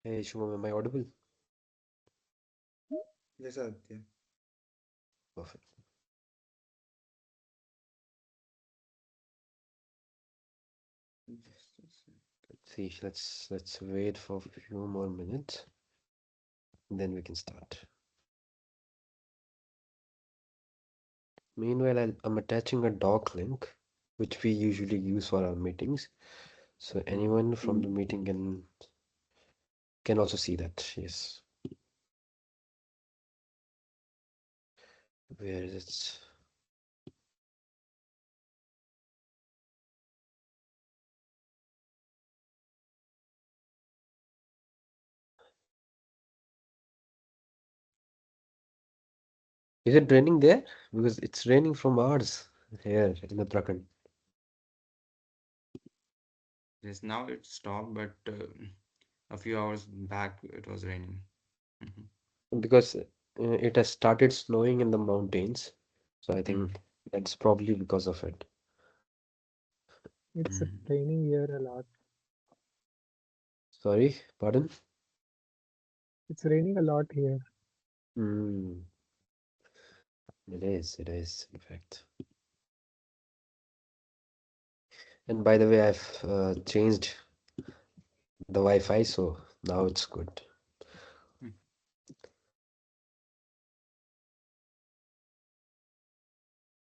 Hey Shubham, am I audible? Yes, Aditya. Perfect. Just a sec. Let's see, let's wait for a few more minutes, then we can start. Meanwhile, I'm attaching a doc link, which we usually use for our meetings, so anyone from the meeting can also see that. Yes. Where is it? Is it raining there? Because it's raining from ours here in Uttarakhand. Yes, now it's stopped, but a few hours back it was raining. Mhm. Because it has started snowing in the mountains, so I Mm. think that's probably because of it. It's Mm. raining here a lot. Sorry, pardon? It's raining a lot here. Hmm. It is, in fact. And by the way, I've changed the Wi-Fi, so now it's good. Mm.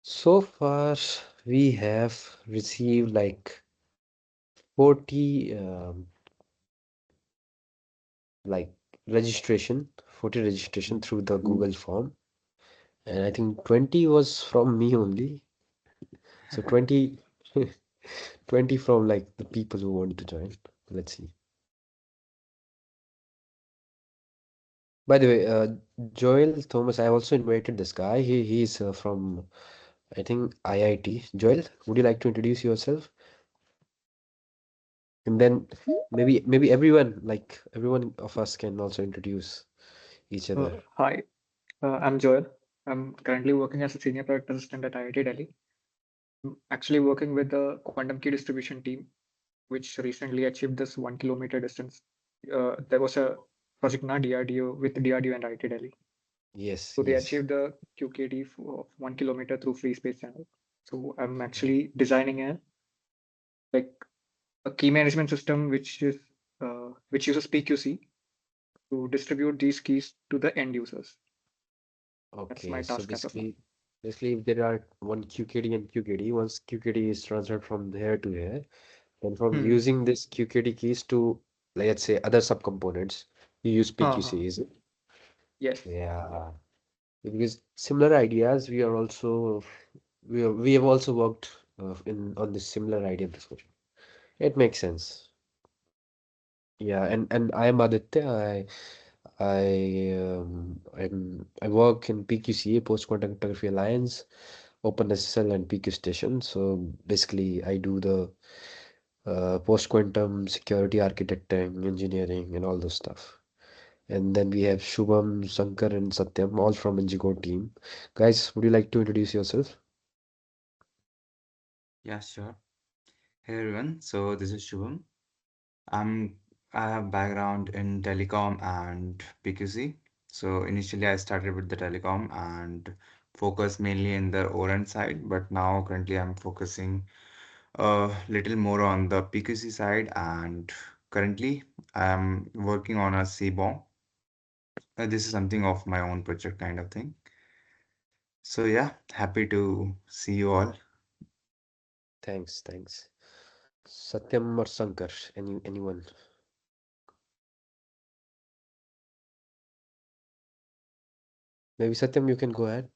So far, we have received like 40 like 40 registration Mm. through the Google form, and I think 20 was from me only. So 20 from like the people who want to join. Let's see. By the way, Joel Thomas, I also invited this guy. He's from I think IIT. Joel, would you like to introduce yourself? And then maybe everyone of us can also introduce each other. Hi, I'm Joel. I'm currently working as a senior product assistant at IIT Delhi. I'm actually working with the quantum key distribution team, which recently achieved this 1 kilometer distance. There was a project na DRDO with DRDO and IIT Delhi. Yes, So they yes. achieved the QKD of 1 kilometer through free space channel. So I'm actually designing like a key management system which uses PQC to distribute these keys to the end users. That's Okay, my so task as of now. basically if there are one QKD and QKD, once QKD is transferred from here to here, then from Hmm. using this QKD keys to let's say other subcomponents, you use Uh-huh. PQC, is it? Yes. Yeah. Because similar ideas, we have also worked in on this similar idea before. It makes sense. Yeah, and I am Aditya. I work in PQCA, Post Quantum Cryptography Alliance, OpenSSL and PQ Station. So basically, I do the post quantum security architecting, engineering, and all those stuff. And then we have Shubham, Shankar, and Satyam, all from NgKore team. Guys, would you like to introduce yourself? Yeah, sure. Hey everyone. So this is Shubham. I'm I have background in telecom and PQC. So initially I started with the telecom and focused mainly in the O-RAN side, but now currently I'm focusing a little more on the PQC side and currently I'm working on a C-bomb. This is something of my own project kind of thing. So yeah, happy to see you all. Thanks. Satyam or Shankar, anyone? Maybe Satyam, you can go ahead.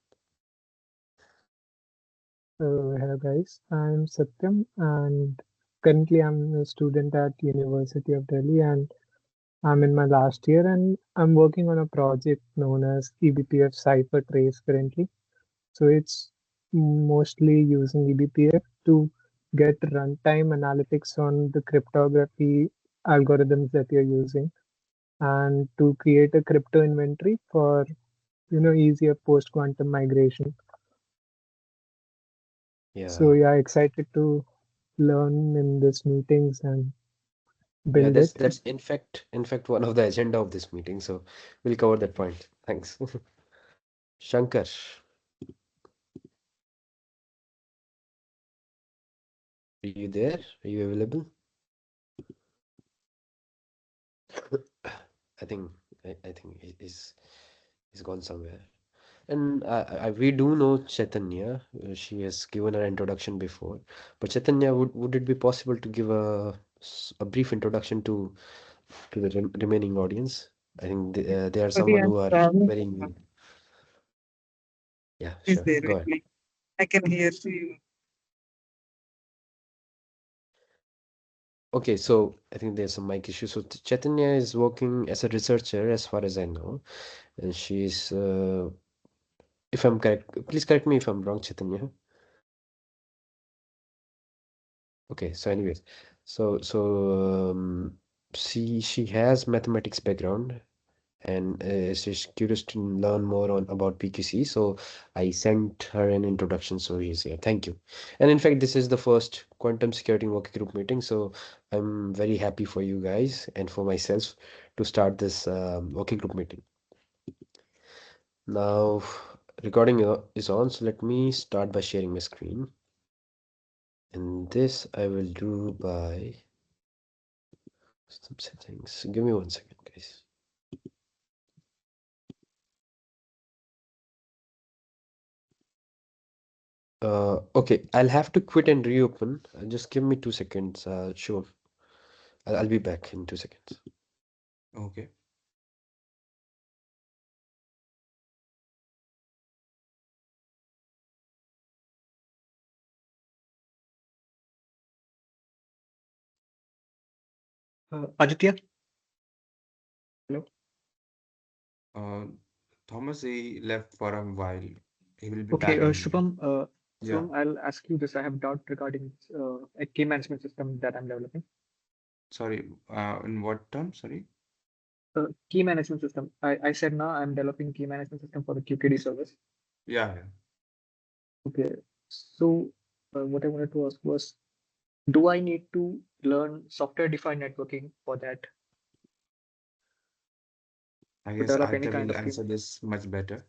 Hello guys, I'm Satyam and currently I'm a student at University of Delhi and I'm in my last year and I'm working on a project known as eBPF Cipher Trace currently. So it's mostly using eBPF to get runtime analytics on the cryptography algorithms that you're using and to create a crypto inventory for easier post quantum migration. So Yeah, yeah, excited to learn in these meetings and Yeah, build it. that's in fact one of the agenda of this meeting. So we'll cover that point. Thanks. Shankar, are you there? Are you available? I think I think he's gone somewhere. And we do know Chaitanya. She has given her introduction before. But Chaitanya, would it be possible to give a brief introduction to the remaining audience? I think they are Sorry, someone I'm who are traveling. very new. Yeah, Is sure. there Go ahead. really? I can hear you. Okay, so I think there's some mic issue. So Chaitanya is working as a researcher, as far as I know, and she's, if I'm correct, please correct me if I'm wrong, Chaitanya. Okay, so anyways, so she has mathematics background, and she's curious to learn more on about PQC. So I sent her an introduction, so he's here. Thank you. And in fact, this is the first quantum security working group meeting, so I'm very happy for you guys and for myself to start this working group meeting. Now, recording is on, so let me start by sharing my screen. And this I will do by some settings. Give me 1 second, guys. Okay, I'll have to quit and reopen. Just give me 2 seconds. Sure. I'll be back in 2 seconds. Okay. Aditya, hello. Uh, Thomas, he left for a while. He will be Okay, back in. Shubham, Yeah. I'll ask you this. I have doubt regarding a key management system that I'm developing. Sorry. In what term? Sorry. Key management system. I said now I'm developing key management system for the QKD service. Yeah, yeah. Okay, so what I wanted to ask was, do I need to learn software-defined networking for that I to guess develop any Aditya kind will of key answer management? this much better.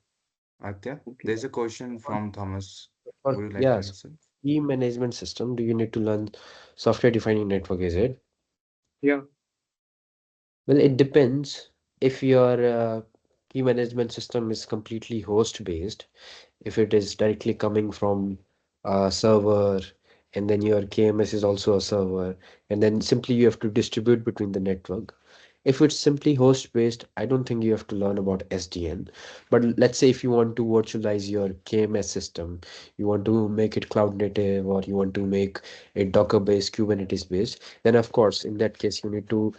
Aditya, Okay, there's a question from Thomas. For Would you like to yeah, so answer? key management system, do you need to learn software defining network, is it? yeah. Well, it depends. If your key management system is completely host based, if it is directly coming from a server, and then your KMS is also a server, and then simply you have to distribute between the network. If it's simply host based, I don't think you have to learn about SDN. But let's say if you want to virtualize your KMS system, you want to make it cloud native, or you want to make it Docker based, Kubernetes based, then of course, in that case, you need to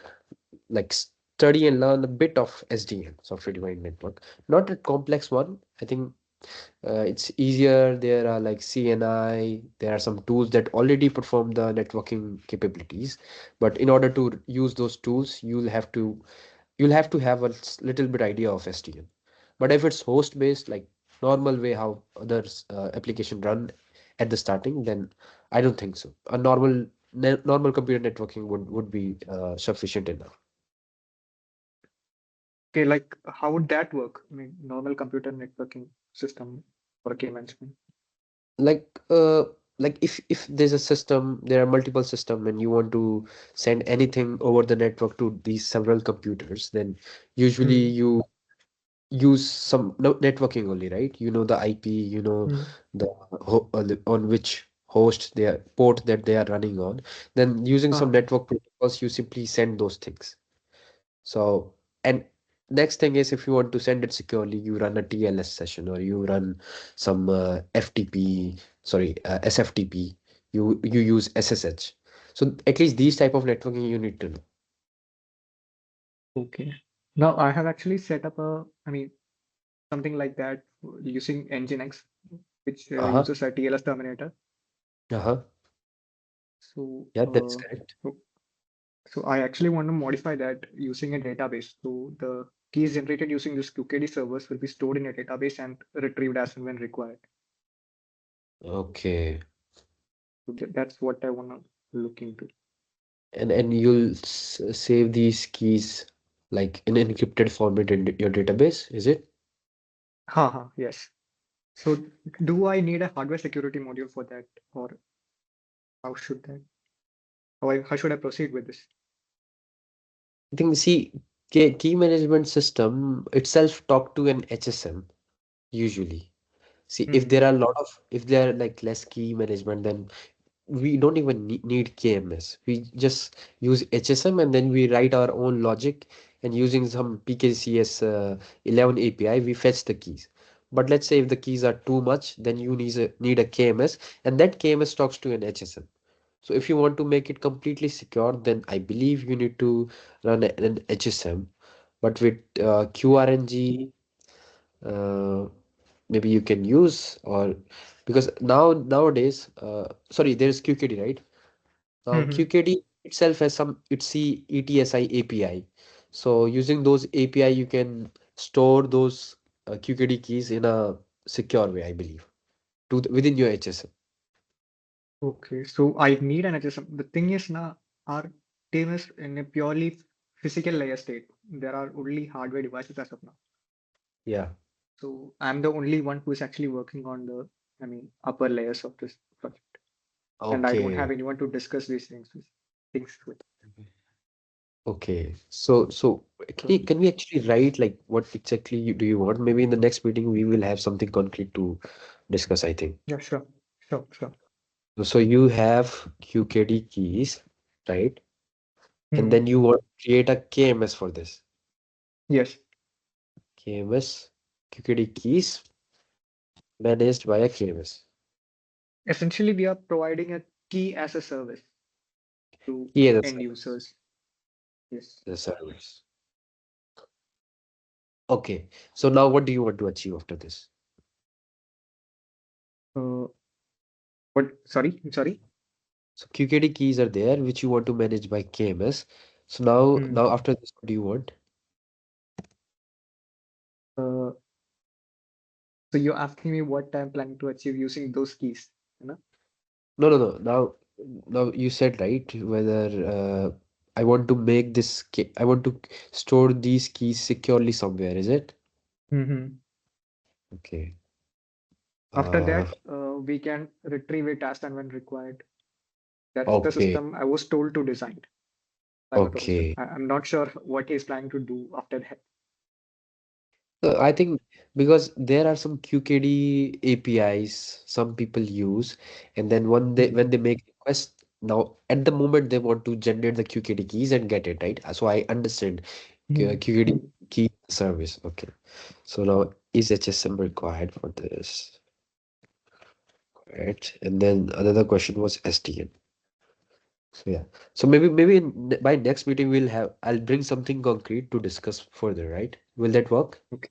like study and learn a bit of SDN, software defined network. Not a complex one. I think it's easier. There are like CNI, there are some tools that already perform the networking capabilities. But in order to use those tools, you'll have to have a little bit idea of SDN. But if it's host based, like normal way how others application run at the starting, then I don't think so. A normal computer networking would be sufficient enough. Okay, like how would that work? I mean, normal computer networking system for a key management. like uh if there's a system, there are multiple system, and you want to send anything over the network to these several computers, then usually Hmm. you use some no, networking only, right? You know the IP, Hmm. the on which host they are port that they are running on. Then using some Ah, network protocols, you simply send those things. So, and next thing is, if you want to send it securely, you run a TLS session, or you run some SFTP. You use SSH. So at least these type of networking you need to know. okay. Now I have actually set up I mean, something like that using NGINX, which Uh-huh. uses a TLS terminator. Uh-huh. So, Yeah, that's correct. so I actually want to modify that using a database. So the keys generated using this QKD servers will be stored in a database and retrieved as and when required. Okay. So that's what I want to look into. and you'll save these keys like in an encrypted format in your database, is it? Yes. So do I need a hardware security module for that, or how should that, how should I proceed with this? I think, see, key management system itself talk to an HSM usually. See, if Hmm. there are a lot of, if there are like less key management, then we don't even need KMS. We just use HSM and then we write our own logic, and using some PKCS 11 API, we fetch the keys. But let's say if the keys are too much, then you need a KMS, and that KMS talks to an HSM. So if you want to make it completely secure, then I believe you need to run an HSM. But with QRNG, uh, maybe you can use, or because nowadays, sorry, there is QKD, right? Now Hmm. QKD itself has some ITSI ETSI API. So using those API, you can store those QKD keys in a secure way, I believe, within your HSM. Okay, so I need an HSM. The thing is now our team is in a purely physical layer state. There are only hardware devices as of now. Yeah. So I'm the only one who is actually working on the, I mean, upper layers of this project, and I don't Okay. have anyone to discuss these things with. Okay. So So can we actually write like what exactly do you want? Maybe in the next meeting we will have something concrete to discuss, I think. yeah, sure. So you have QKD keys, right? And Hmm. then you want to create a KMS for this. Yes, KMS, QKD keys managed by a KMS. essentially we are providing a key as a service to Key as a end service. users. Yes. The service. Okay. So now what do you want to achieve after this? Uh, what? Sorry, I'm sorry. So QKD keys are there, which you want to manage by KMS. So now, Hmm. now after this, what do you want? Uh, so you're asking me what I'm planning to achieve using those keys, you know? No, no, no. Now you said right whether I want to make this key, I want to store these keys securely somewhere, is it? Hmm. Okay. After Uh, that, we can retrieve it as and when required. That's the okay. system I was told to design by my professor. Okay. I'm not sure what he's planning to do after that. I think because there are some QKD APIs some people use, and then Hmm. when they make request, now at the moment they want to generate the QKD keys and get it, right? So I understand Hmm. QKD key service. Okay. So now is HSM required for this? Right. And then another question was SDN. So yeah. So by next meeting I'll bring something concrete to discuss further, right? Will that work? Okay.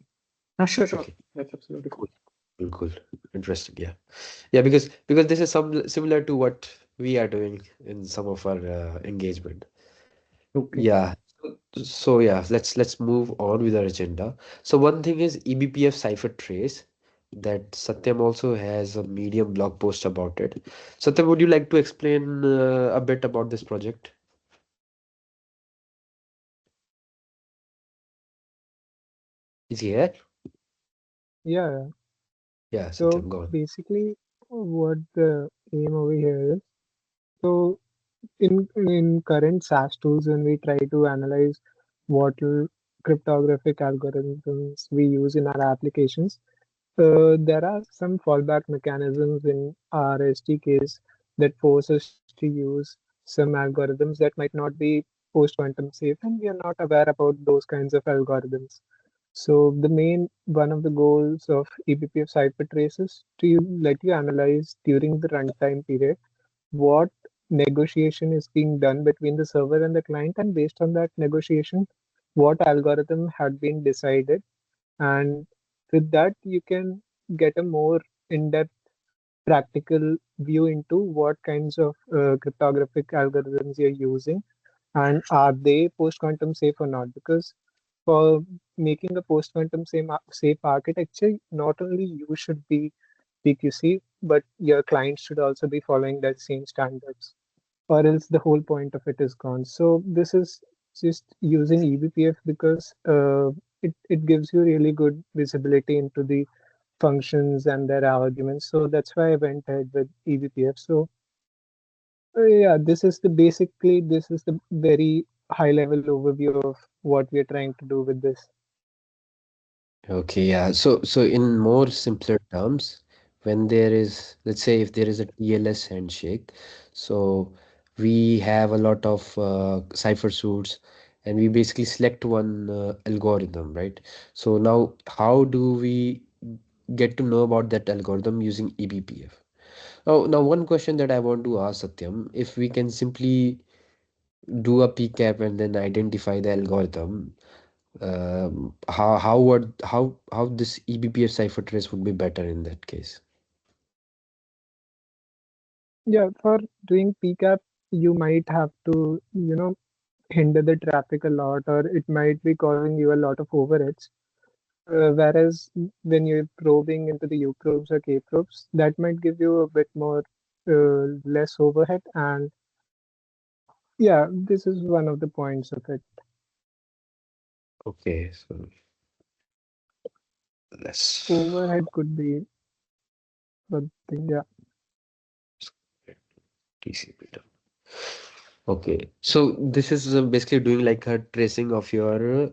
Sure. Okay. That's absolutely fine. Cool. Cool. Cool. Interesting. Yeah. Yeah, because this is some similar to what we are doing in some of our engagement. Okay. Yeah. So yeah, let's move on with our agenda. So one thing is eBPF cipher trace that Satyam also has a Medium blog post about it. Satyam, would you like to explain a bit about this project? Is he here? Yeah. Yeah, So Satyam, go on. basically, what the aim over here is, so in current SaaS tools, when we try to analyze cryptographic algorithms we use in our applications, there are some fallback mechanisms in our SDKs that force us to use some algorithms that might not be post-quantum safe, and we are not aware about those kinds of algorithms. So the main one of the goals of eBPF cipher trace is to let you analyze during the runtime period what negotiation is being done between the server and the client, and based on that negotiation, what algorithm had been decided. And with that, you can get a more in-depth practical view into what kinds of cryptographic algorithms you're using, and are they post-quantum safe or not. Because for making a post-quantum safe architecture, not only you should be PQC, but your client should also be following that same standards. or else the whole point of it is gone. So this is just using eBPF because it gives you really good visibility into the functions and their arguments. So that's why I went ahead with eBPF. So yeah, this is the very high level overview of what we are trying to do with this. Okay, yeah. So in more simpler terms, when there is, let's say if there is a TLS handshake, so we have a lot of cipher suits and we basically select one algorithm, right? So now how do we get to know about that algorithm using eBPF? Oh, now one question that I want to ask Satyam, if we can simply do a PCAP and then identify the algorithm, how this eBPF cipher trace would be better in that case? Yeah, for doing PCAP, you might have to, hinder the traffic a lot, or it might be causing you a lot of overheads. Whereas when you're probing into the U probes or K probes, that might give you a bit more less overhead. And yeah, this is one of the points of it. Okay, so let's Overhead could be one thing. Yeah, TCP down. Okay, so this is basically doing like a tracing of your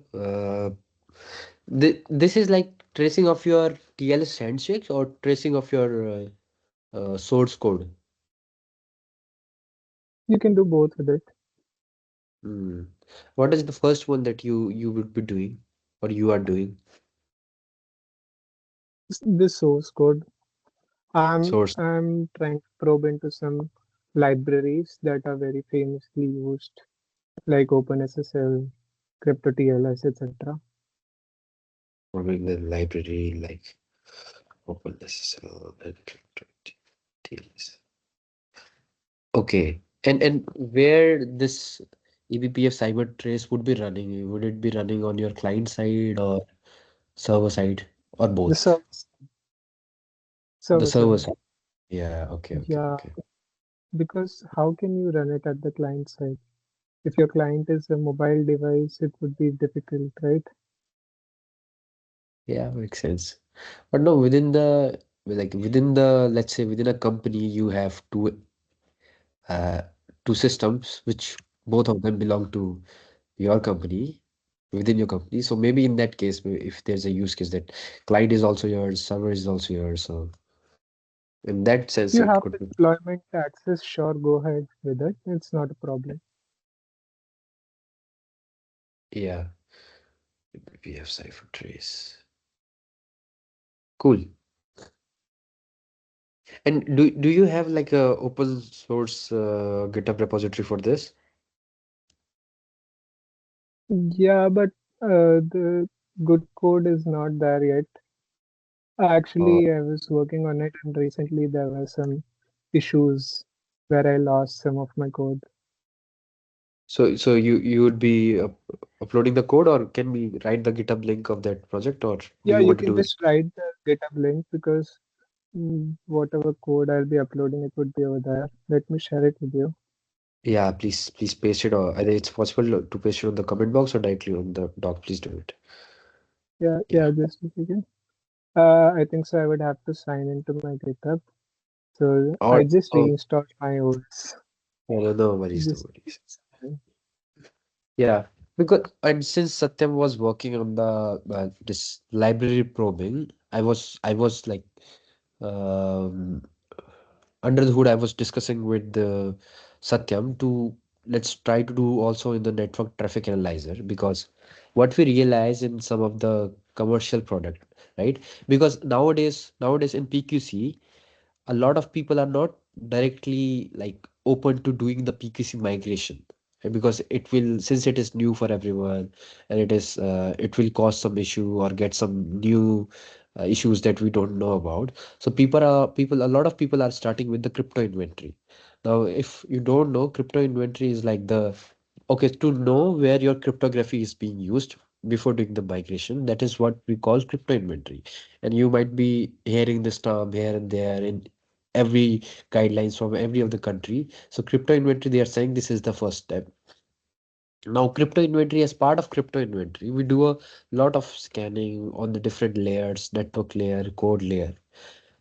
this is like tracing of your TLS handshakes or tracing of your source code. you can do both with it. Hmm. What is the first one that you would be doing or you are doing? This source code, Source. I'm trying to probe into some libraries that are very famously used, like OpenSSL, CryptoTLS, etc. Forming the library like OpenSSL and TLS. Okay. And where this eBPF cyber trace would be running? Would it be running on your client side or server side or The both? The server server side. side. Yeah, okay, okay, Yeah, okay. because how can you run it at the client side? If your client is a mobile device, it would be difficult, right? Yeah, makes sense. But no, within the within the let's say within a company you have uh two systems which both of them belong to your company within your company. So maybe in that case, if there's a use case that client is also yours, server is also yours, so in that If sense you it have could the be. deployment access, sure, go ahead with it. It's not a problem. Yeah, we have cipher trace. Cool. And do you have like a open source GitHub repository for this? Yeah, but the good code is not there yet. Or Actually, I was working on it, and recently there were some issues where I lost some of my code. so you would be uploading the code, or can we write the GitHub link of that project, or do Yeah, you you want to can do it? just write the GitHub link because whatever code I'll be uploading, it would be over there. Let me share it with you. Yeah, please paste it, or either it's possible to paste it on the comment box or directly on the doc. Please do it. Yeah, Yeah. yeah, just a second. I think so. I would have to sign into my GitHub. So I Or just oh, reinstalled my OS. no worries, no Just worries. Yeah, because and since Satyam was working on the this library probing, I was like um, under the hood. I was discussing with Satyam to let's try to do also in the network traffic analyzer, because what we realize in some of the commercial product, right? Because nowadays in PQC a lot of people are not directly like open to doing the PQC migration, right? Because it will, since it is new for everyone, and it will cause some issue or get some new issues that we don't know about. So a lot of people are starting with the crypto inventory. Now if you don't know, crypto inventory is like the, okay, to know where your cryptography is being used before doing the migration, that is what we call crypto inventory. And you might be hearing this term here and there every guidelines from every of the country. So crypto inventory, they are saying this is the first step. Now, crypto inventory, as part of crypto inventory, we do a lot of scanning on the different layers, network layer, code layer.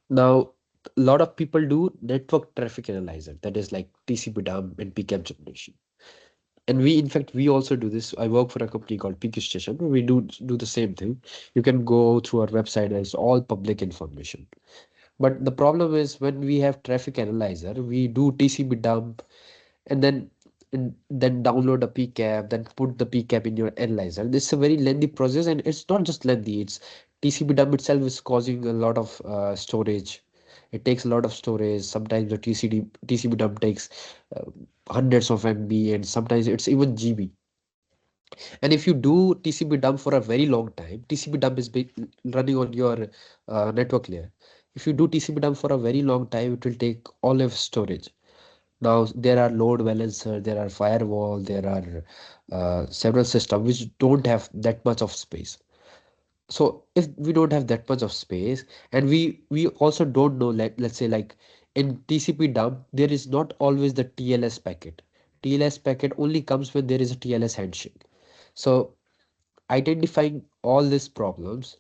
Now, a lot of people do network traffic analyzer, that is like TCP dump and PCAP generation. And we, in fact, we also do this. I work for a company called PQ Station. We do the same thing. You can go through our website, and it's all public information. But the problem is when we have traffic analyzer, we do TCP dump and then download a PCAP, then put the PCAP in your analyzer. This is a very lengthy process, and it's not just lengthy. It's TCP dump itself is causing a lot of storage. It takes a lot of storage. Sometimes the TCP dump takes uh, hundreds of MB, and sometimes it's even GB. And if you do TCP dump for a very long time, TCP dump is running on your network layer. If you do TCP dump for a very long time, it will take all of storage. Now there are load balancer, there are firewall, there are several systems which don't have that much of space. So if we don't have that much of space, and we also don't know, let's say like in TCP dump, there is not always the TLS packet. TLS packet only comes when there is a TLS handshake. So identifying all these problems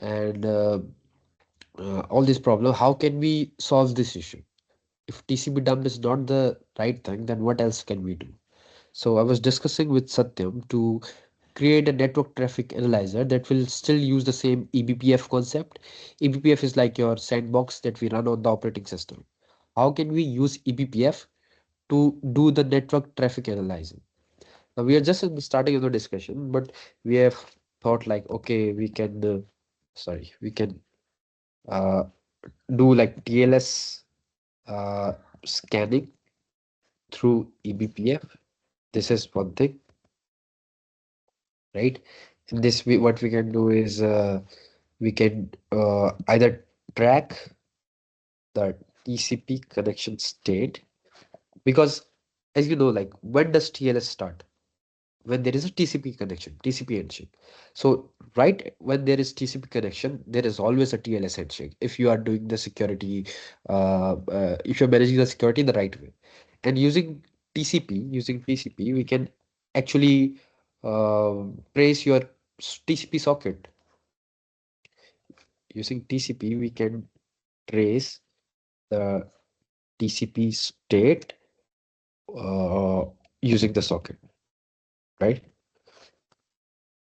and all these problems, how can we solve this issue? If TCP dump is not the right thing, then what else can we do? So I was discussing with Satyam to create a network traffic analyzer that will still use the same eBPF concept. eBPF is like your sandbox that we run on the operating system. How can we use eBPF to do the network traffic analysis? Now we are just in the starting of the discussion, but we have thought like, okay, we can, we can uh, do like TLS uh, scanning through eBPF. This is one thing, right? In this, what we can do is we can either track the TCP connection state, because as you know, like when does TLS start? When there is a TCP connection, TCP handshake. So right when there is TCP connection, there is always a TLS handshake. If you are doing the security, if you're managing the security in the right way, and using TCP, we can actually trace your TCP socket. Using TCP, we can trace the TCP state uh, using the socket, right?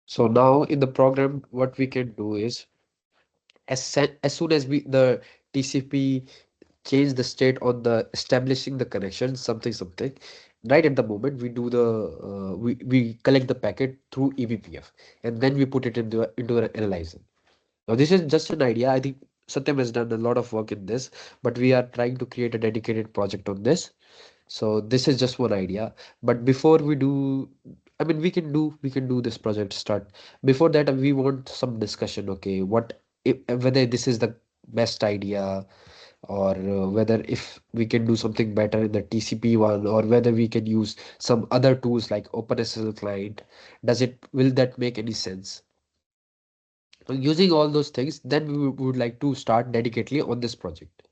So now in the program, what we can do is as soon as we the TCP change the state on the establishing the connection, something, right at the moment we do the we collect the packet through eBPF, and then we put it into an analyzer. Now this is just an idea. I think Satyam has done a lot of work in this, but we are trying to create a dedicated project on this. So this is just one idea. But before we do, I mean, we can do this project start. Before that, we want some discussion. Okay, whether this is the best idea, or whether if we can do something better in the TCP one, or whether we can use some other tools like OpenSSL client. Will that make any sense? Using all those things, then we would like to start dedicatedly on this project,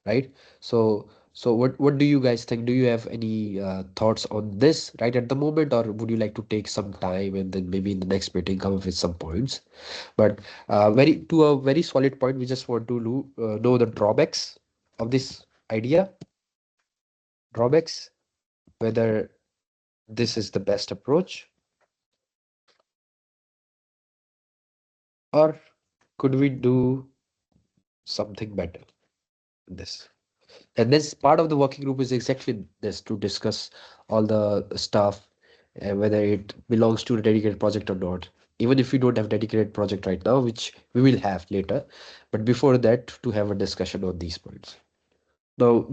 right? So what do you guys think? Do you have any thoughts on this right at the moment, or would you like to take some time and then maybe in the next meeting come up with some points? But very to a very solid point, we just want to know the drawbacks of this idea. Drawbacks, whether this is the best approach, or could we do something better in this? And this part of the working group is exactly this, to discuss all the stuff, whether it belongs to a dedicated project or not. Even if we don't have dedicated project right now, which we will have later, but before that, to have a discussion on these points. Now,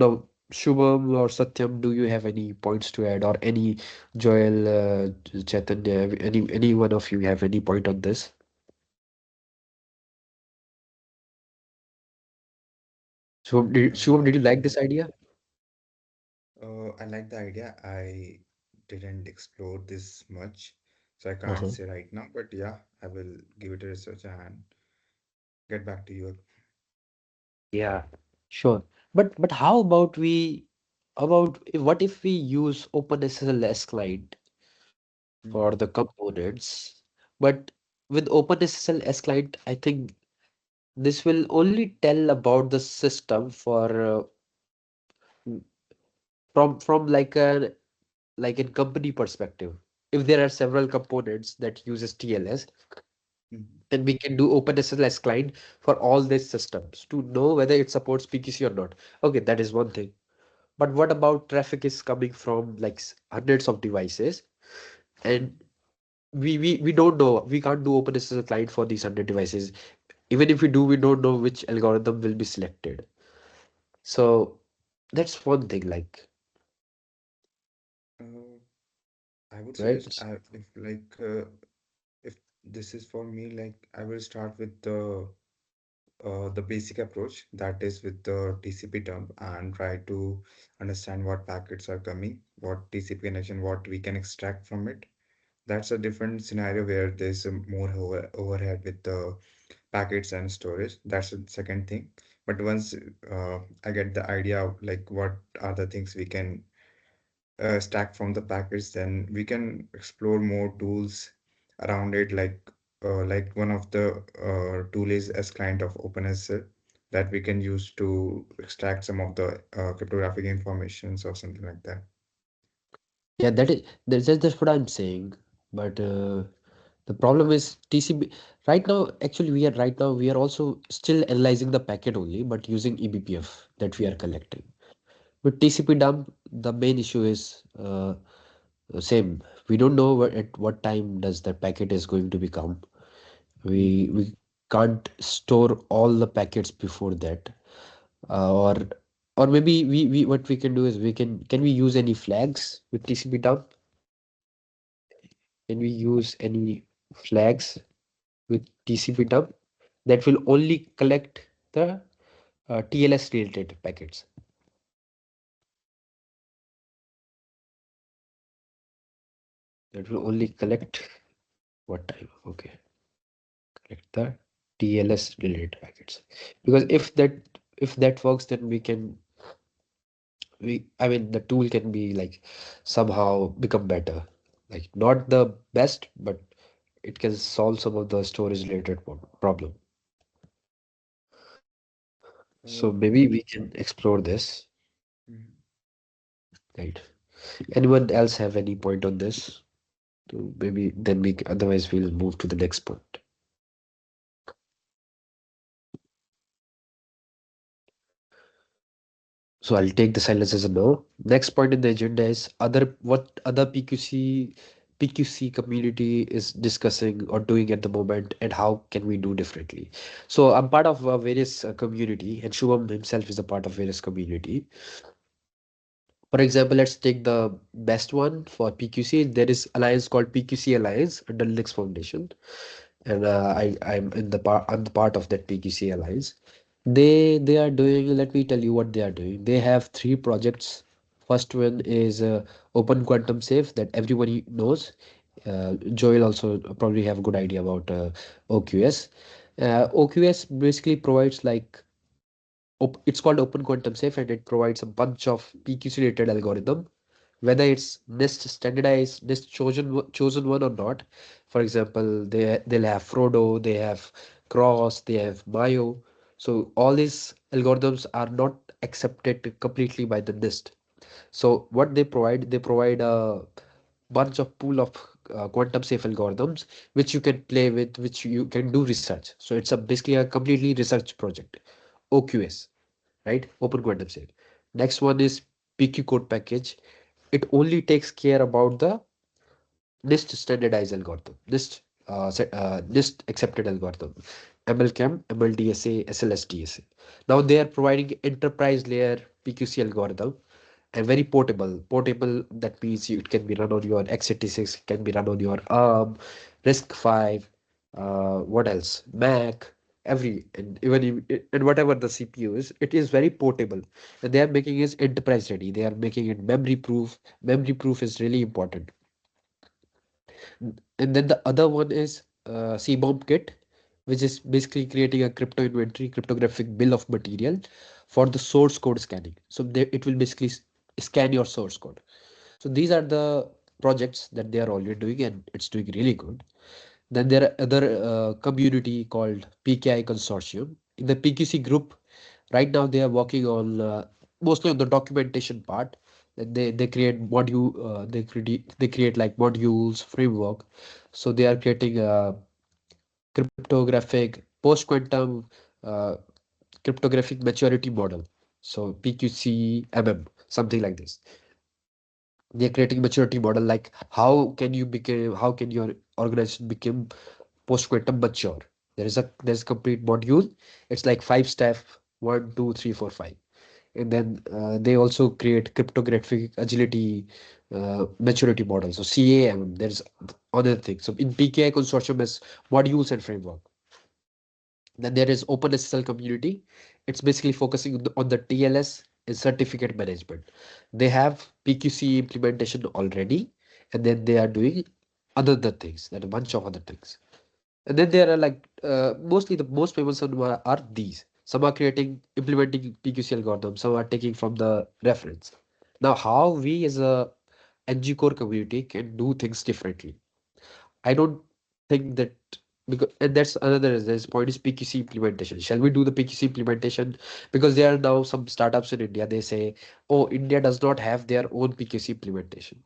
Shubham or Satyam, do you have any points to add, or any Joel, Chaitanya, any one of you have any point on this? Shubham, did you like this idea? I like the idea. I didn't explore this much, so I can't Uh-huh. say right now, but yeah, I will give it a research and get back to you. Yeah, sure. But how about what if we use OpenSSL client for Mhm. the components? But with OpenSSL client, I think this will only tell about the system for from like in company perspective. If there are several components that uses TLS, Mhm. then we can do OpenSSL client for all these systems to know whether it supports PQC or not. Okay, that is one thing. But what about traffic is coming from like hundreds of devices, and we don't know. We can't do OpenSSL client for these 100 devices. Even if we do, we don't know which algorithm will be selected. So that's one thing, like, Uh, I would right? suggest if this is for me, like I will start with the basic approach, that is with the TCP dump, and try to understand what packets are coming, what TCP connection, what we can extract from it. That's a different scenario where there's a more overhead with the packets and storage. That's the second thing. But once I get the idea of like what are the things we can stack from the package, then we can explore more tools around it. Like one of the tool is as client of OpenSSL that we can use to extract some of the cryptographic informations or something like that. Yeah, that's what I'm saying. But the problem is TCP. Right now, actually, we are also still analyzing the packet only, but using eBPF that we are collecting. With TCP dump, the main issue is same. We don't know at what time does that packet is going to become. Mhm. We can't store all the packets before that. Or maybe we what we can do is can we use any flags with TCP dump? Can we use any flags with TCP dump that will only collect the TLS related packets? That will only collect what time? Okay, collect the TLS related packets. Because if that works, then I mean the tool can be like somehow become better. Like not the best, but it can solve some of the storage related problem. So Uh, maybe we can explore this, mhm. right? Anyone else have any point on this? So maybe then otherwise we'll move to the next point. So I'll take the silence as a no. Next point in the agenda is what other PQC community is discussing or doing at the moment, and how can we do differently. So I'm part of various community, and Shubham himself is a part of various community. For example, let's take the best one for PQC. There is alliance called PQC Alliance under Linux Foundation, and I'm the part of that PQC Alliance. They are doing. Let me tell you what they are doing. They have three projects. First one is Open Quantum Safe that everybody knows. Joel also probably have a good idea about OQS. OQS basically provides like it's called Open Quantum Safe, and it provides a bunch of PQC related algorithm, whether it's NIST standardized, NIST chosen one or not. For example, they'll have Frodo, they have Cross, they have Mayo. So all these algorithms are not accepted completely by the NIST. So what they provide a bunch of pool of quantum safe algorithms which you can play with, which you can do research. So it's a basically a completely research project. OQS, right? Open quantum safe. Next one is PQ code package. It only takes care about the NIST standardized algorithm, NIST accepted algorithm, MLCAM, MLDSA, SLSDSA. Now they are providing enterprise layer PQC algorithm and very portable. Portable, that means it can be run on your x86, can be run on your ARM, RISC-V, what else? Mac, and even and whatever the CPU is, it is very portable. And they are making it enterprise ready. They are making it memory proof. Memory proof is really important. And then the other one is CBOM kit, which is basically creating a crypto inventory, cryptographic bill of material for the source code scanning. So it will basically scan your source code. So these are the projects that they are already doing, and it's doing really good. Then there are other community called PKI Consortium. In the PQC group, right now they are working on mostly on the documentation part. That they create they create like modules framework. So they are creating a cryptographic post quantum uh, cryptographic maturity model. So PQC something like this. They're creating maturity model like how can your organization become post quantum mature. There's a complete module. It's like five step, 1, 2, 3, 4, 5. And then they also create cryptographic agility maturity model. So CAM, there's other things. So in PKI consortium is modules and framework. Then there is OpenSSL community. It's basically focusing on the TLS and certificate management. They have PQC implementation already, and then they are doing other things, and a bunch of other things. And then there are like mostly the most famous one are these. Some are creating implementing PQC algorithms. Some are taking from the reference. Now, how we as a NgKore community can do things differently. I don't think that because and that's another this point is PQC implementation. Shall we do the PQC implementation? Because there are now some startups in India. They say, "Oh, India does not have their own PQC implementation."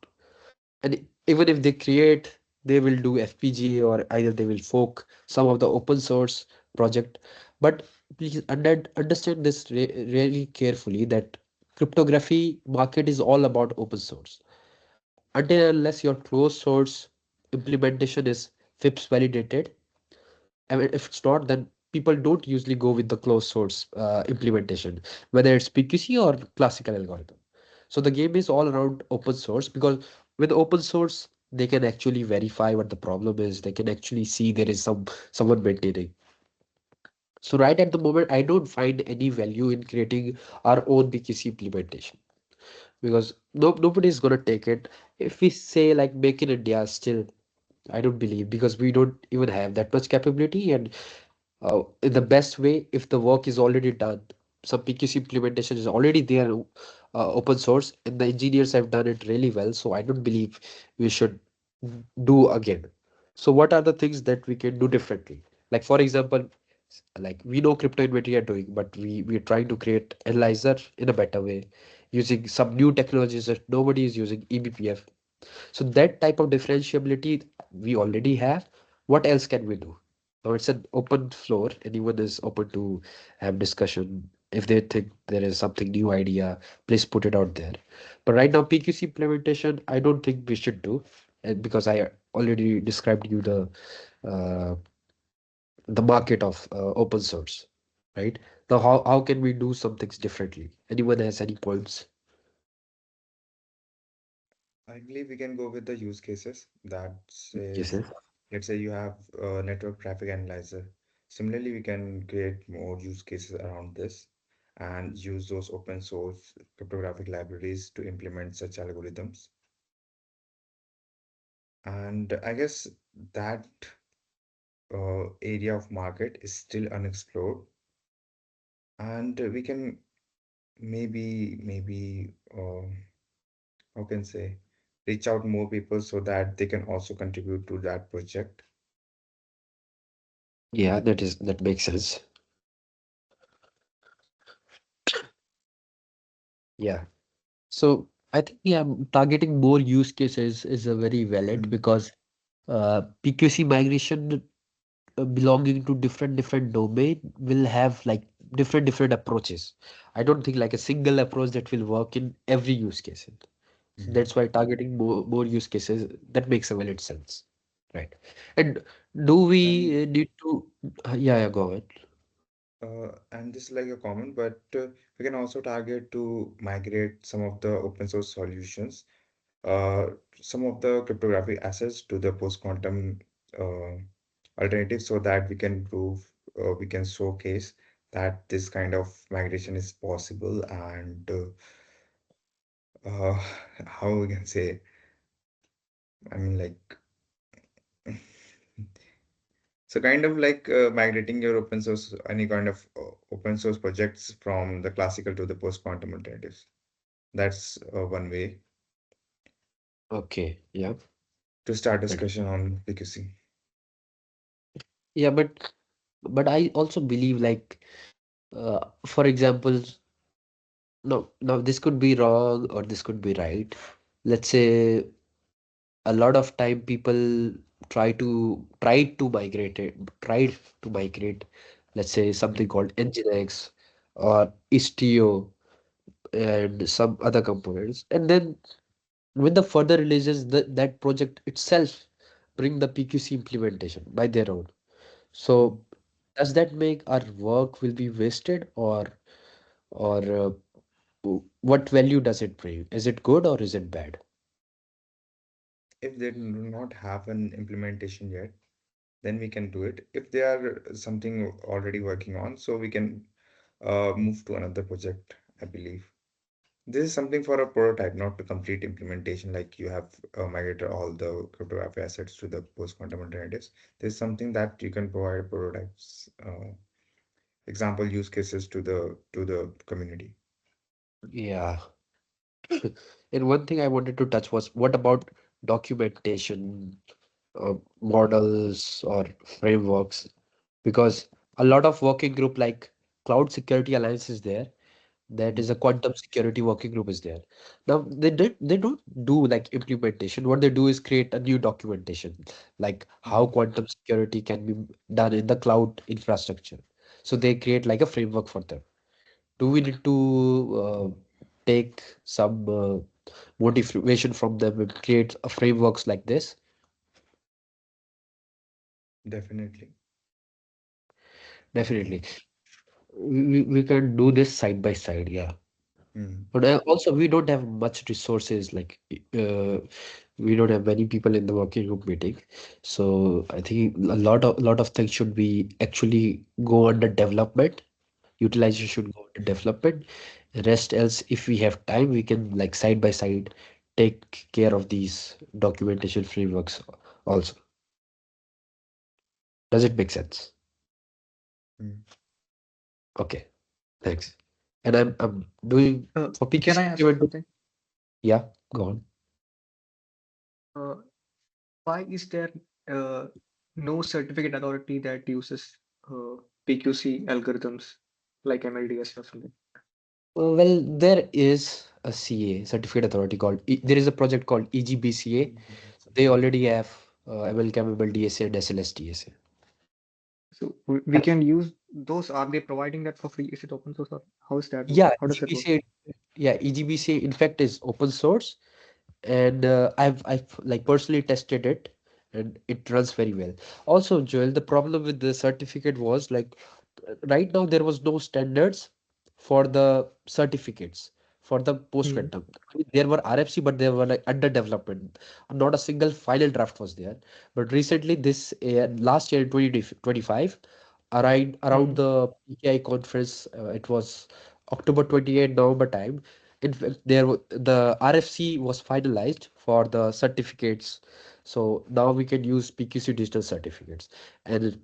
And even if they create, they will do FPGA or either they will fork some of the open source project. But please understand this really carefully that cryptography market is all about open source until and unless your closed source implementation is FIPS validated. I mean, if it's not, then people don't usually go with the closed source implementation, whether it's PQC or classical algorithm. So the game is all around open source because with open source, they can actually verify what the problem is. They can actually see there is someone maintaining. So right at the moment, I don't find any value in creating our own PQC implementation because nobody is gonna take it. If we say like make in India, still I don't believe because we don't even have that much capability and in the best way if the work is already done. Some PQC implementation is already there, open source, and the engineers have done it really well. So I don't believe we should do again. So what are the things that we can do differently? Like for example, like we know crypto inventory are doing, but we're trying to create analyzer in a better way using some new technologies that nobody is using, eBPF. So that type of differentiability we already have. What else can we do? Now it's an open floor. Anyone is open to have discussion. If they think there is something new idea, please put it out there. But right now, PQC implementation, I don't think we should do, and because I already described you uh, the market of open source, right? Now, how can we do some things differently? Anyone has any points? I believe we can go with the use cases that Yes, says, yes. let's say you have a network traffic analyzer. Similarly, we can create more use cases around this and use those open source cryptographic libraries to implement such algorithms. And I guess that area of market is still unexplored. And we can maybe how can say reach out more people so that they can also contribute to that project. Yeah, that makes sense. Yeah. So I think yeah, targeting more use cases is a very valid Mhm. because PQC migration belonging to different domain will have like different approaches. I don't think like a single approach that will work in every use case. So Mhm. that's why targeting more use cases that makes a valid sense, right? And do And we need to? Yeah, go ahead. and this is like a comment, but we can also target to migrate some of the open source solutions, uh, some of the cryptographic assets to the post-quantum uh, alternative so that we can prove, we can showcase that this kind of migration is possible and uh, how we can say, I mean, like, So kind of like migrating your open source, any kind of open source projects from the classical to the post-quantum alternatives. That's one way Okay, yeah. to start But discussion on PQC. yeah, but I also believe like for example, no, now this could be wrong or this could be right. Let's say a lot of time people tried to migrate, let's say something Mm, called Nginx or Istio and some other components, and then with the further releases, that project itself bring the PQC implementation by their own. mm. So does that make our work will be wasted, or what value does it bring? Is it good or is it bad? If they do not have an implementation yet, then we can do it. If they are something already working on, so we can move to another project, I believe. This is something for a prototype, not to complete implementation, like you have migrated all the cryptography assets to the post-quantum alternatives. This is something that you can provide prototypes, example use cases to the community. Yeah. And one thing I wanted to touch was what about documentation, models or frameworks? Because a lot of working group like Cloud Security Alliance is there. That is a Mm, quantum security working group is there. Now they don't do like implementation. What they do is create a new documentation, like how mm. quantum security can be done in the cloud infrastructure. So they create like a framework for them. Do we need to take some motivation from them and create a frameworks like this? Definitely. Definitely. We can do this side by side, yeah. Mm, But also, we don't have much resources. Like, we don't have many people in the working group meeting. So I think a lot of things should be actually go under development. Utilization should go under development. Rest else, if we have time, we can like side by side take care of these documentation frameworks also. Does it make sense? mm. Okay, thanks. And I'm doing for Can PQC I ask you implementation. something? Yeah, go on. Uh, why is there uh, no certificate authority that uses PQC algorithms like MLDS or something? Well, there is a CA certificate authority called there is a project called EGBCA. They already have ML capable DSA and SLS DSA. So we can use those. Are they providing that for free? Is it open source or how is that? Yeah, How does that work? EGBCA. Yeah, EGBCA in fact is open source, and I've like personally tested it, and it runs very well. Also, Joel, the problem with the certificate was like right now there was no standards for the certificates for the post Hmm. quantum. There were RFC, but they were like under development. Not a single final draft was there. But recently, this last year, 2025, around Hmm. the PKI conference, it was October 28, November time. In fact, the RFC was finalized for the certificates. So now we can use PQC digital certificates. And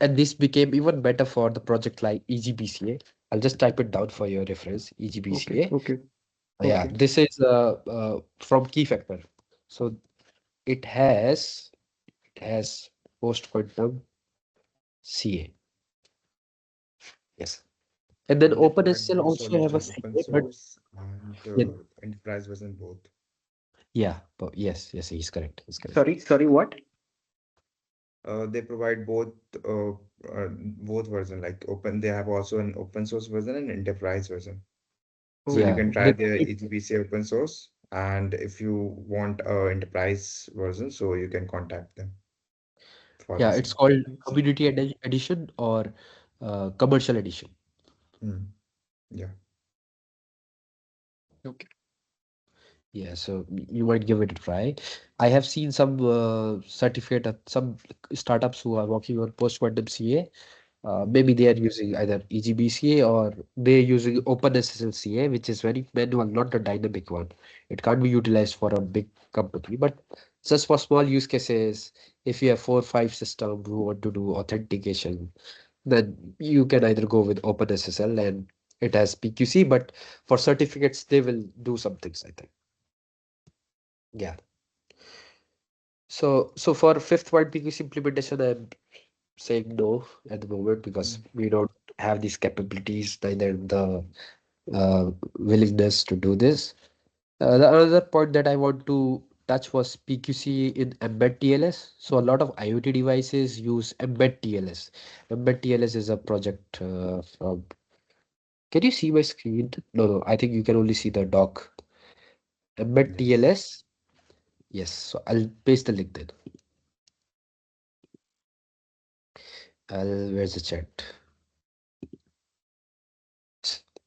and this became even better for the project like EGBCA. I'll just type it down for your reference, Okay. EGBCA. Okay. Yeah, Okay. this is from Key Factor. So it has post quantum CA. Yes. And then And they provide OpenSSL both also have a solutions, open CA, but source and yeah, enterprise version both. yeah, but yes, he's correct. He's correct. Sorry, what? They provide both version, like open. They have also an open source version and enterprise version. So you Oh, Yeah, can okay. try they the provide, EGBC open source, and if you want a enterprise version, so you can contact them for the yeah, it's same. called Nice. Community Edition or Commercial Edition. Hmm. Yeah. Okay. Yeah, so you might give it a try. I have seen some certificate, some startups who are working on post-quantum CA. Maybe they are using either EGBCA or they're using OpenSSL CA, which is very manual, not a dynamic one. It can't be utilized for a big company, but Just for small use cases, if you have 4 or 5 system who want to do authentication, then you can either go with OpenSSL and it has PQC, but for certificates, they will do some things, I think. Yeah. So for fifth point PQC implementation, I'm saying no at the moment because Mm. we don't have these capabilities, neither the willingness to do this. The another point that I want to touch was PQC in embed TLS. So a lot of IoT devices use embed TLS. Embed TLS is a project from. Can you see my screen? No, no. I think you can only see the doc. Embed Yes. TLS. Yes. So I'll paste the link then. Where's the chat?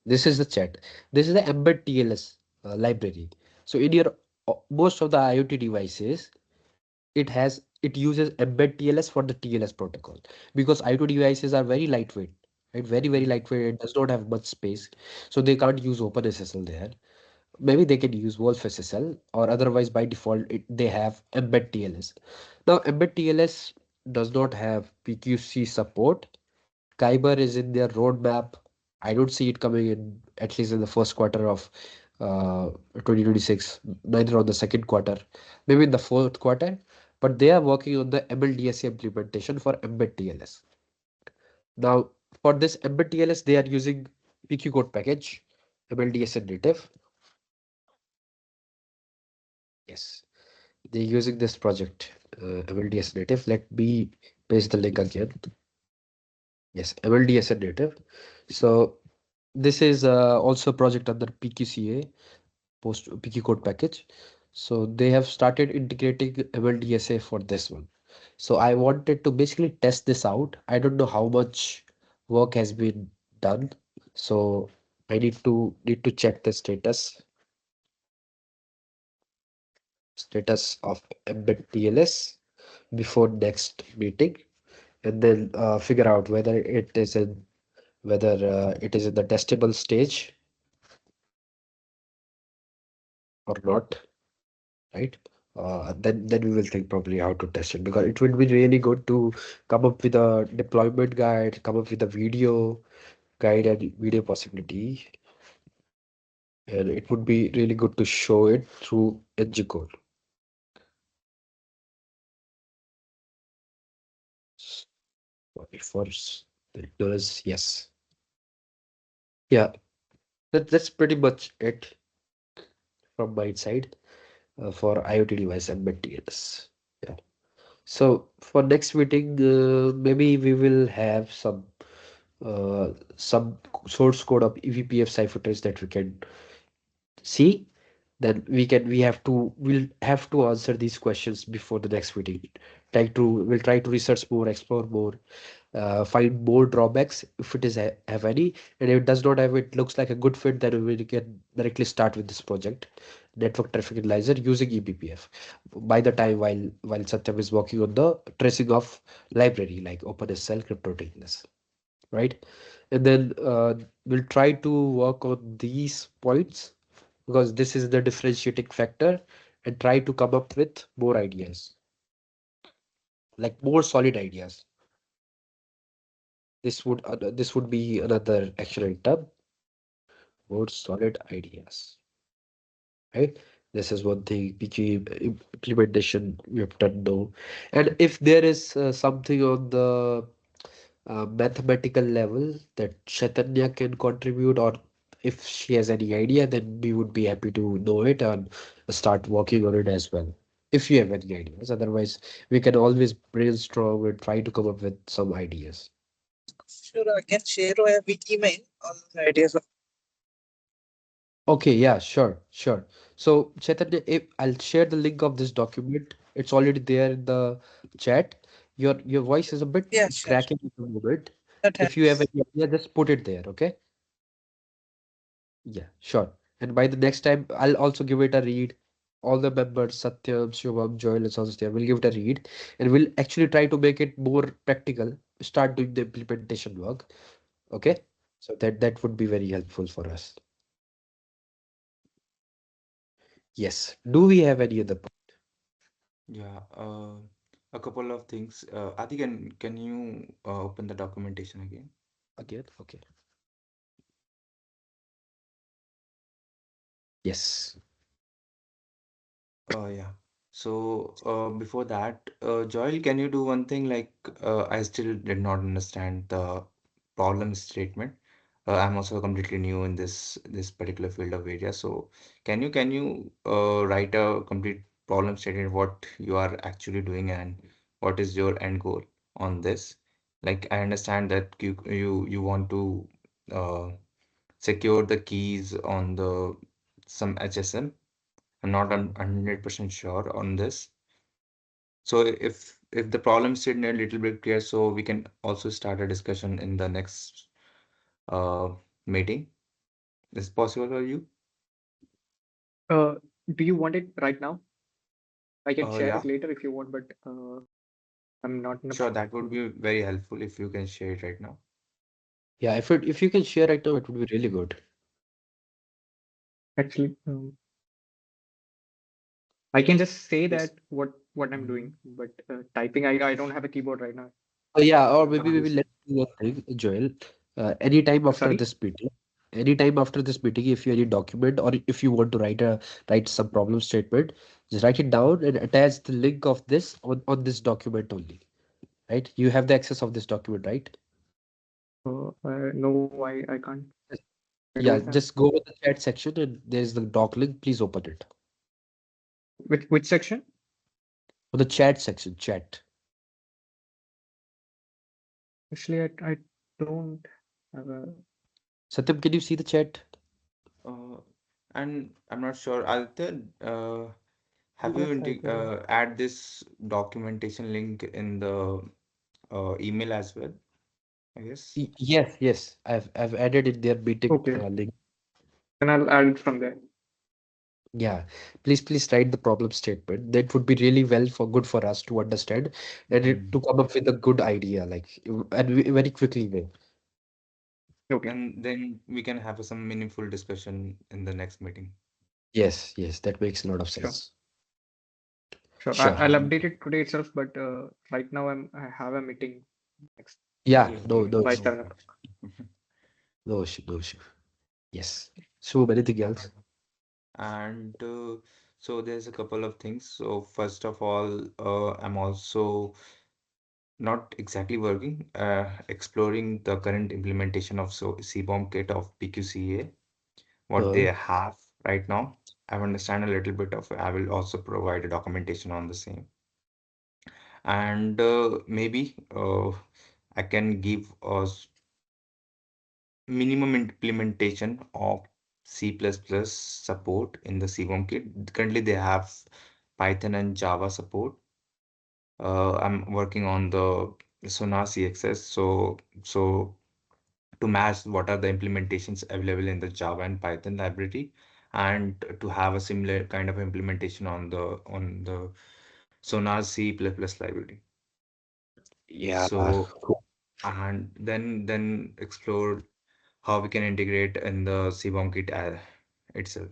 This is the chat. This is the embed TLS library. So in your most of the IoT devices, it uses embed TLS for the TLS protocol because IoT devices are very lightweight, right? Very Mm. lightweight. It does not have much space, so they can't use OpenSSL there. Maybe they can use Wolf SSL or otherwise by default they have embed TLS. Now embed TLS does not have PQC support. Kyber is in their roadmap. I don't see it coming in at least in the first quarter of 2026, neither on the second quarter, maybe in the fourth quarter. But they are working on the MLDSA implementation for embed TLS. Now, for this embed TLS, they are using PQ code package, MLDSA native. Yes, they're using this project, MLDS native. Let me paste the link again. Yes, MLDS native. So this is also a project under PQCA, post PQ code package. So they have started integrating MLDSA for this one. So I wanted to basically test this out. I don't know how much work has been done. So I need to check the status of embed TLS before next meeting, and then figure out whether it is in the testable stage or not, right? Then we will think probably how to test it because it will be really good to come up with a deployment guide, come up with a video guide and video possibility, and it would be really good to show it through NgKore. Sorry for the ignorance. Yes, yeah, that's pretty much it from my side for IoT device and materials. Yeah. So for next meeting, maybe we will have some source code of EVPF ciphertext that we can see. Then we'll have to answer these questions before the next meeting. We'll try to research more, explore more, find more drawbacks if it is have any, and if it does not have, it looks like a good fit, then we can directly start with this project, network traffic analyzer using eBPF. By the time while Satyam is working on the tracing of library like OpenSSL, CryptoTLS, right? And then we'll try to work on these points because this is the differentiating factor, and try to come up with more ideas, like more solid ideas. This would be another action item, more solid ideas, right? This is one thing PG implementation we have done now. And if there is something on the mathematical level that Chaitanya can contribute, or if she has any idea, then we would be happy to know it and start working on it as well. If you have any ideas, otherwise we can always brainstorm and try to come up with some ideas. Sure, I can share via email all the ideas. Okay, yeah, sure, sure. So, Chaitanya, if I'll share the link of this document, it's already there in the chat. Your voice is a bit Yeah, sure. cracking at the moment. That If you have helps. any idea, just put it there, okay? Yeah, sure. And by the next time, I'll also give it a read. All the members, Satyam, Shubham, Joel, is also there. We'll give it a read, and we'll actually try to make it more practical. Start doing the implementation work, okay? So that would be very helpful for us. Yes. Do we have any other? Yeah, a couple of things. Adi, can you open the documentation again? Again, okay. Yes. Yeah. So, before that, Joel, can you do one thing? Like, I still did not understand the problem statement. I'm also completely new in this particular field of area. So, can you write a complete problem statement, what you are actually doing and what is your end goal on this? Like, I understand that you want to uh, secure the keys on the some HSM. I'm not 100% sure on this. So if the problem is still a little bit clear, so we can also start a discussion in the next uh, meeting. Is it possible for you? Uh, do you want it right now? I can share Yeah, it later if you want, but I'm not in a. sure. That would be very helpful if you can share it right now. Yeah, if you can share right now, it would be really good. Actually, I can just say Yes. that what I'm Mhm. doing, but typing, I don't have a keyboard right now. Yeah, or maybe Yes. let's do one thing, Joel. Anytime after Sorry. this meeting, anytime after this meeting, if you any document or if you want to write some problem statement, just write it down and attach the link of this on this document only. Right? You have the access of this document, right? No, I can't. I don't Yeah, have. just go to the chat section and there's the doc link. Please open it. Which section? On the chat section, chat. Actually, I don't have a. Satyam, can you see the chat? Uh, and I'm not sure. Aditya, have you Yes, I can. add this documentation link in the email as well? I guess. Yes, yes. I've added in their meeting Okay, link. then I'll add it from there. Yeah, please write the problem statement. That would be really well for good for us to understand and Mm. to come up with a good idea, like very quickly way. Okay, And then we can have some meaningful discussion in the next meeting. Yes, yes, that makes a lot of sure, sense. sure. Sure. I'll And update it today itself, but right now I have a meeting next Yeah, okay, no, okay, no by issue, no 7 o'clock. worries. no issue, no issue. Yes. So anything Okay. else? And so there's a couple of things. So first of all, I'm also not exactly working, exploring the current implementation of CBOM kit of PQCA, what they Uh, have right now. I understand a little bit of it. I will also provide a documentation on the same. And maybe I can give us minimum implementation of C++ support in the CBOM kit. Currently, they have Python and Java support. I'm working on the Sonar CXS, so to match what are the implementations available in the Java and Python library, and to have a similar kind of implementation on the Sonar C++ library. yeah, So cool. and then explore how we can integrate in the CBOM kit itself.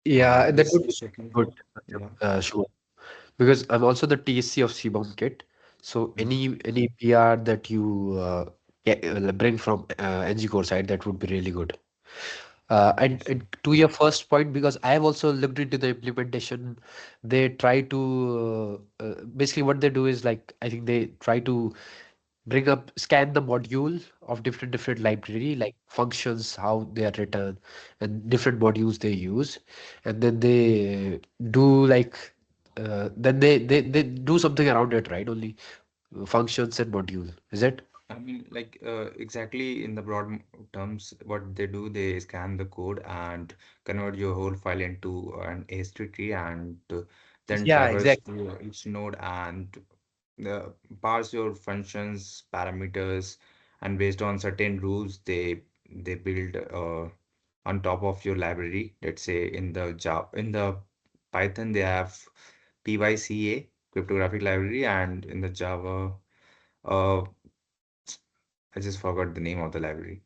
Yeah, And that this would be checking, good. yeah. Sure. Because I'm also the TSC of CBOM kit. So Mhm. any PR that you bring from NgKore side, that would be really good. And to your first point, because I have also looked into the implementation, they try to basically what they do is like I think they try to scan the module of different library like functions, how they are written, and different modules they use, and then they do like they do something around it, right? Only functions and module, is it? I mean, like exactly in the broad terms, what they do, they scan the code and convert your whole file into an AST tree and then Yeah, traverse exactly. through each node and parse your functions, parameters, and based on certain rules, they build on top of your library. Let's say in the Python, they have PYCA, cryptographic library, and in the Java. Uh, I just forgot the name of the library.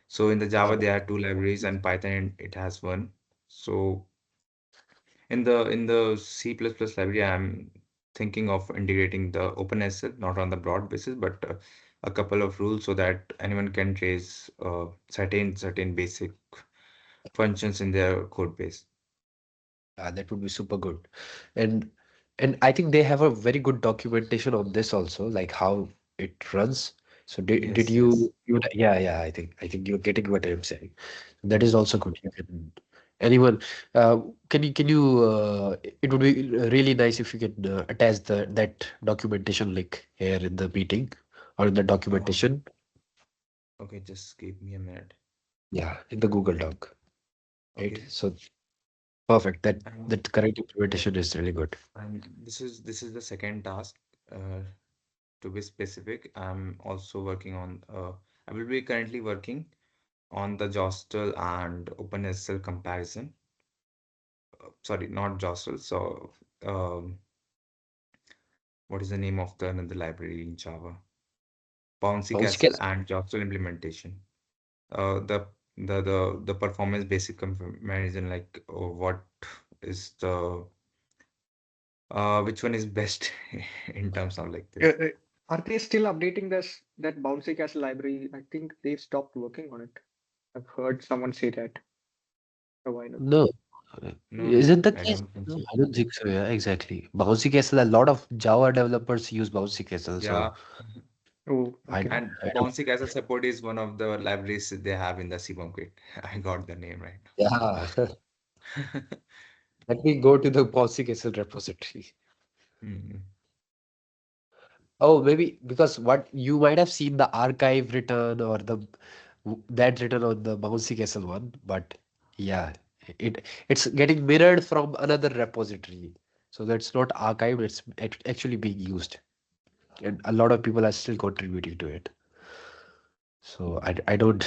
So in the Uh, Java, there are two libraries, and Python it has one. So In the C++ library, I'm thinking of integrating the OpenSL, not on the broad basis, but a couple of rules so that anyone can trace certain basic functions in their code base. Yeah, that would be super good. And and I think they have a very good documentation on this also, like how it runs. So did Yes, yes. you yeah, yeah, I think you're getting what I'm saying. That is also good. You can anyone can you it would be really nice if you can attach that documentation link here in the meeting or in the Uh, documentation. okay, just give me a minute. Yeah, in the Google Doc, right? Okay. So perfect. And That current implementation is really good. and this is the second task. Uh, to be specific, I'm also working on. I will be currently working on the Jostle and OpenSSL comparison. Sorry, not Jostle. So, what is the name of the another library in Java? Bouncy Bouncy Castle Castle. and Jostle implementation. The performance basic comparison, like what is the which one is best in terms of like Uh, this? uh, are they still updating this that Bouncy Castle library? I think they've stopped working on it. I've heard someone say that a while ago. No, No, no, isn't the I case? don't think No, so. I don't think so. Yeah, exactly. Bouncy Castle, a lot of Java developers use Bouncy Castle, Yeah. so Oh, I okay. don't. And I don't. Bouncy Castle support is one of the libraries they have in the CBOM kit. I got the name right Yeah, now. let me go to the Bouncy Castle repository. Hmm. Oh, maybe because what you might have seen the archive written or that written on the Bouncy Castle one, but yeah, it's getting mirrored from another repository, so that's not archived. It's actually being used, and a lot of people are still contributing to it. So I don't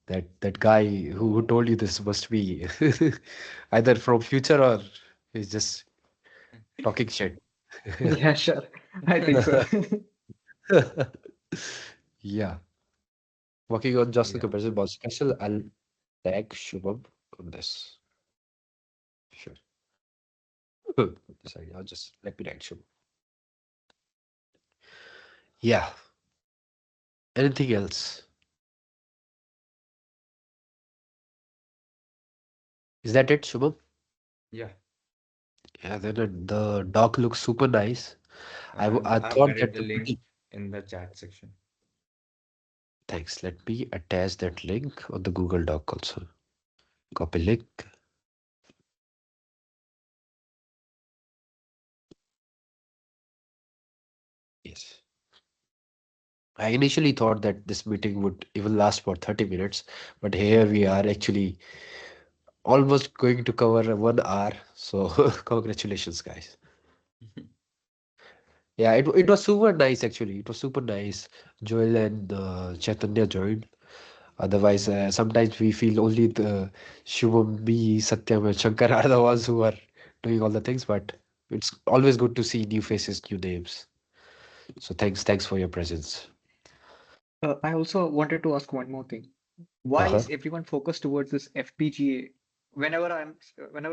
that guy who told you this must be either from future or he's just talking shit. Yeah, sure. I think so. Yeah. Working on just the Yeah. comparison boss special, I'll tag Shubham on this. Sure. Sorry, I'll just let me tag Shubham. Yeah. Anything else? Is that it, Shubham? Yeah. Yeah, then the doc looks super nice. I I've thought added that the link in the chat section. thanks. Let me attach that link on the Google Doc also. Copy link. Yes. I initially thought that this meeting would even last for 30 minutes, but here we are actually almost going to cover 1 hour. So congratulations, guys. Yeah, it was super nice actually. It was super nice. Joel and Chaitanya joined. Otherwise, sometimes we feel only the Shubham, me, Satyam, and Shankar are the ones who are doing all the things. But it's always good to see new faces, new names. So thanks for your presence. I also wanted to ask one more thing. Why Uh-huh. is everyone focused towards this FPGA? Whenever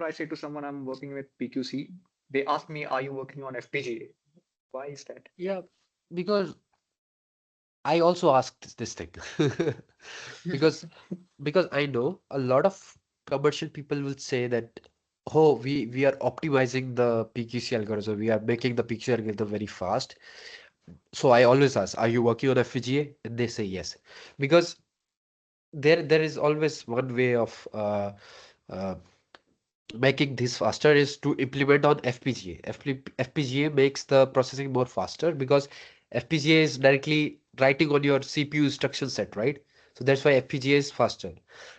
I say to someone I'm working with PQC, they ask me, "Are you working on FPGA?" Why is that? Yeah, because I also asked this thing because I know a lot of commercial people will say that, oh, we are optimizing the PQC algorithm, we are making the PQC algorithm very fast. So I always ask, are you working on FPGA? And they say yes, because there is always one way of uh, making this faster is to implement on FPGA. FPGA makes the processing more faster because FPGA is directly writing on your CPU instruction set, right? So that's why FPGA is faster.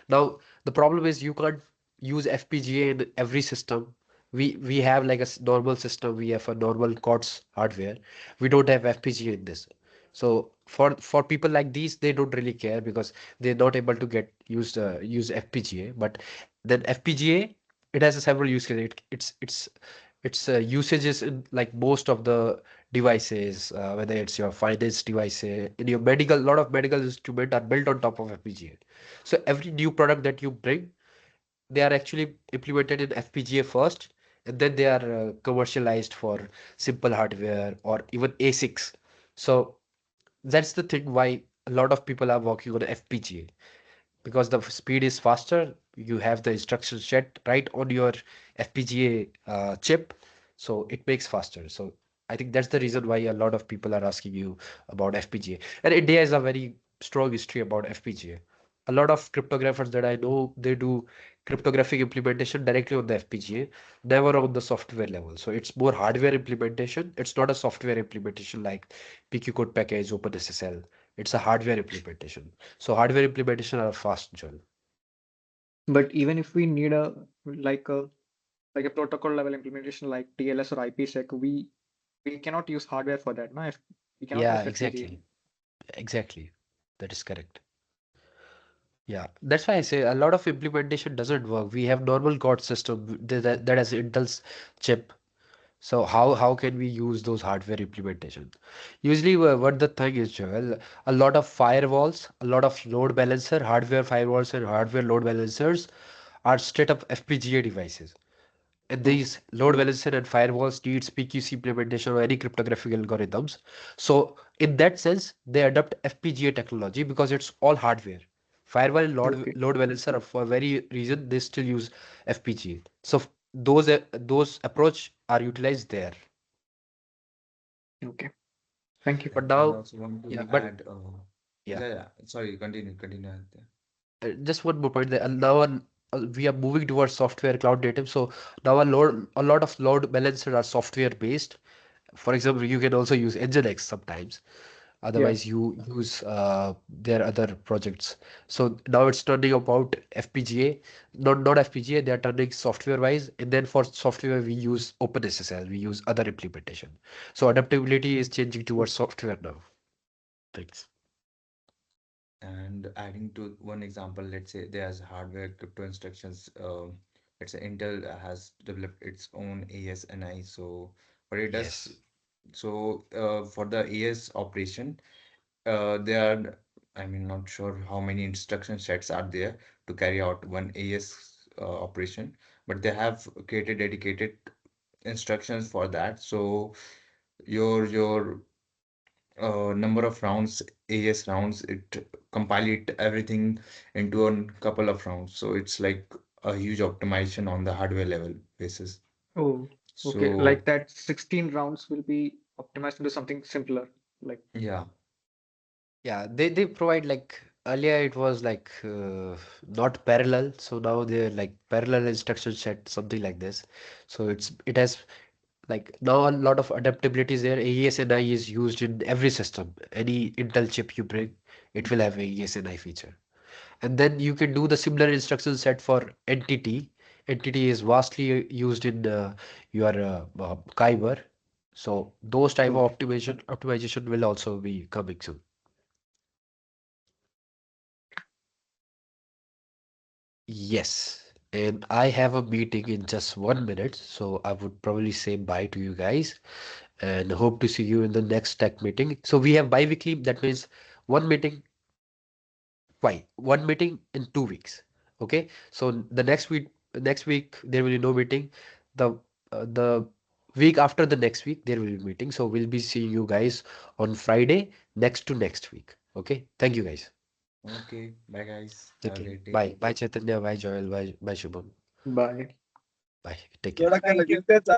Now, the problem is you can't use FPGA in every system. We have like a normal system, we have a normal COTS hardware. We don't have FPGA in this. So for people like these, they don't really care because they're not able to get use FPGA. But then FPGA, it has a several use cases. It's usages in like most of the devices, whether it's your finance devices, in your medical, a lot of medical instruments are built on top of FPGA. So every new product that you bring, they are actually implemented in FPGA first, and then they are commercialized for simple hardware or even ASICs. So that's the thing why a lot of people are working on FPGA, because the speed is faster. You have the instruction set right on your FPGA chip, so it makes faster. So I think that's the reason why a lot of people are asking you about FPGA. And India has a very strong history about FPGA. A lot of cryptographers that I know, they do cryptographic implementation directly on the FPGA, never on the software level. So it's more hardware implementation. It's not a software implementation like PQ code package, OpenSSL. It's a hardware implementation. So hardware implementation are fast, Joel. But even if we need a like a like a protocol level implementation like TLS or IPsec, we cannot use hardware for that. No, if we cannot Yeah, use FPGA. exactly. Exactly. That is correct. Yeah, that's why I say a lot of implementation doesn't work. We have normal code system that has Intel's chip. So how can we use those hardware implementation? Usually what the thing is, Joel, a lot of firewalls, a lot of load balancer, hardware firewalls and hardware load balancers are straight up FPGA devices. And Oh, these load balancer and firewalls needs PQC implementation or any cryptographic algorithms. So in that sense, they adopt FPGA technology because it's all hardware. Firewall and okay, load balancer, for very reason, they still use FPGA. So those approach are utilized there. okay. Thank you. But And now, also want yeah, to but add, yeah, yeah, yeah. Sorry, continue, Aditya. just one more point there. And now we are moving towards software cloud native. So now a lot of load balancers are software based. For example, you can also use Nginx sometimes. Yeah. Otherwise, you use their other projects. So now it's turning about FPGA, not FPGA. They are turning software wise, and then for software we use OpenSSL. We use other implementation. So adaptability is changing towards software now. Thanks. And adding to one example, let's say there's hardware crypto instructions. Let's say Intel has developed its own ASNI. So what it does, Yes. so for the AS operation, there are, I mean, not sure how many instruction sets are there to carry out one AS operation, but they have created dedicated instructions for that. So your number of rounds, AS rounds, it compile it everything into a couple of rounds. So it's like a huge optimization on the hardware level basis. Oh, okay. So Like that 16 rounds will be optimized into something simpler. Like, yeah, Yeah, they provide like earlier it was like not parallel, so now they're like parallel instruction set, something like this. So it has like now a lot of adaptability is there. AES-NI is used in every system. Any Intel chip you bring, it will have AES-NI feature. And then you can do the similar instruction set for NTT. NTT is vastly used in your Kyber. So those type of okay. optimization will also be coming soon. Yes, and I have a meeting in just 1 minute, so I would probably say bye to you guys and hope to see you in the next tech meeting. So we have bi-weekly, that means one meeting, why? One meeting in 2 weeks. Okay, so next week there will be no meeting. The week after the next week there will be meeting. So we'll be seeing you guys on Friday next to next week. Okay, thank you guys. okay. Bye guys. Have a Okay, great day. bye. Bye Chaitanya, bye Joel, bye Shubham. Bye. Bye. Take care. थोड़ा क्या लगता है